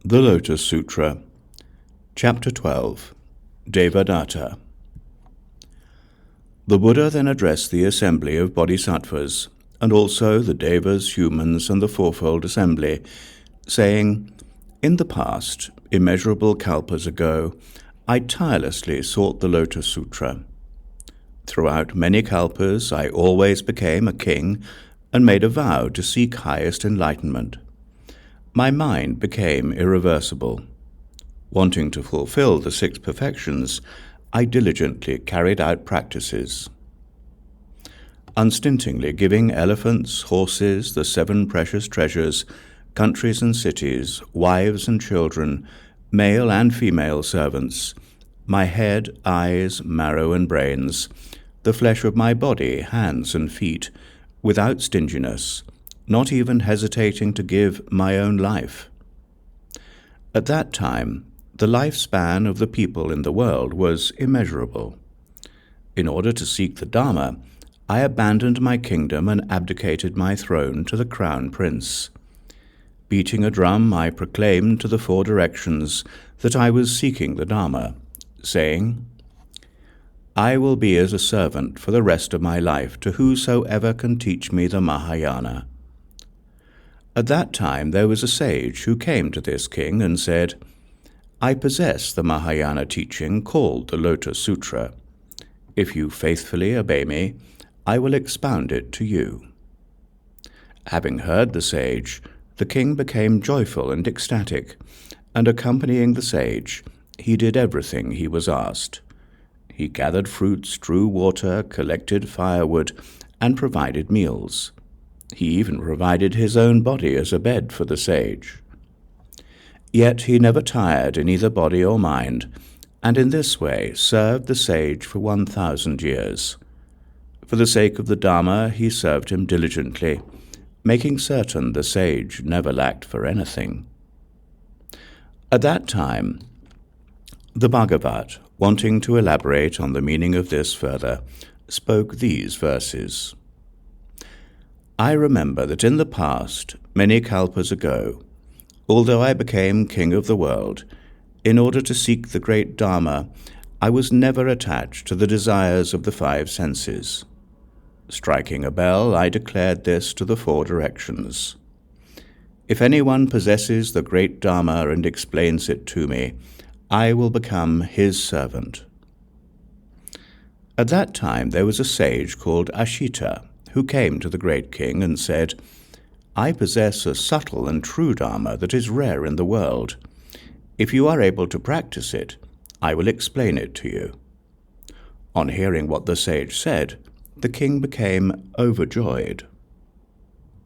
The Lotus Sutra, Chapter 12, Devadatta. The Buddha then addressed the assembly of bodhisattvas, and also the devas, humans, and the fourfold assembly, saying, "In the past, immeasurable kalpas ago, I tirelessly sought the Lotus Sutra. Throughout many kalpas, I always became a king and made a vow to seek highest enlightenment. My mind became irreversible. Wanting to fulfill the 6 perfections, I diligently carried out practices. Unstintingly giving elephants, horses, the 7 precious treasures, countries and cities, wives and children, male and female servants, my head, eyes, marrow and brains, the flesh of my body, hands and feet, without stinginess, not even hesitating to give my own life. At that time, the lifespan of the people in the world was immeasurable. In order to seek the Dharma, I abandoned my kingdom and abdicated my throne to the crown prince. Beating a drum, I proclaimed to the 4 directions that I was seeking the Dharma, saying, 'I will be as a servant for the rest of my life to whosoever can teach me the Mahāyāna.' At that time there was a sage who came to this king and said, 'I possess the Mahāyāna teaching called the Lotus Sutra. If you faithfully obey me, I will expound it to you.' Having heard the sage, the king became joyful and ecstatic, and accompanying the sage, he did everything he was asked. He gathered fruits, drew water, collected firewood, and provided meals. He even provided his own body as a bed for the sage. Yet he never tired in either body or mind, and in this way served the sage for 1,000 years. For the sake of the Dharma, he served him diligently, making certain the sage never lacked for anything. At that time, the Bhagavat, wanting to elaborate on the meaning of this further, spoke these verses. I remember that in the past, many kalpas ago, although I became king of the world, in order to seek the great Dharma, I was never attached to the desires of the 5 senses. Striking a bell, I declared this to the 4 directions. If anyone possesses the great Dharma and explains it to me, I will become his servant. At that time there was a sage called Ashita, who came to the great king and said, "I possess a subtle and true Dharma that is rare in the world. If you are able to practice it, I will explain it to you." On hearing what the sage said, the king became overjoyed.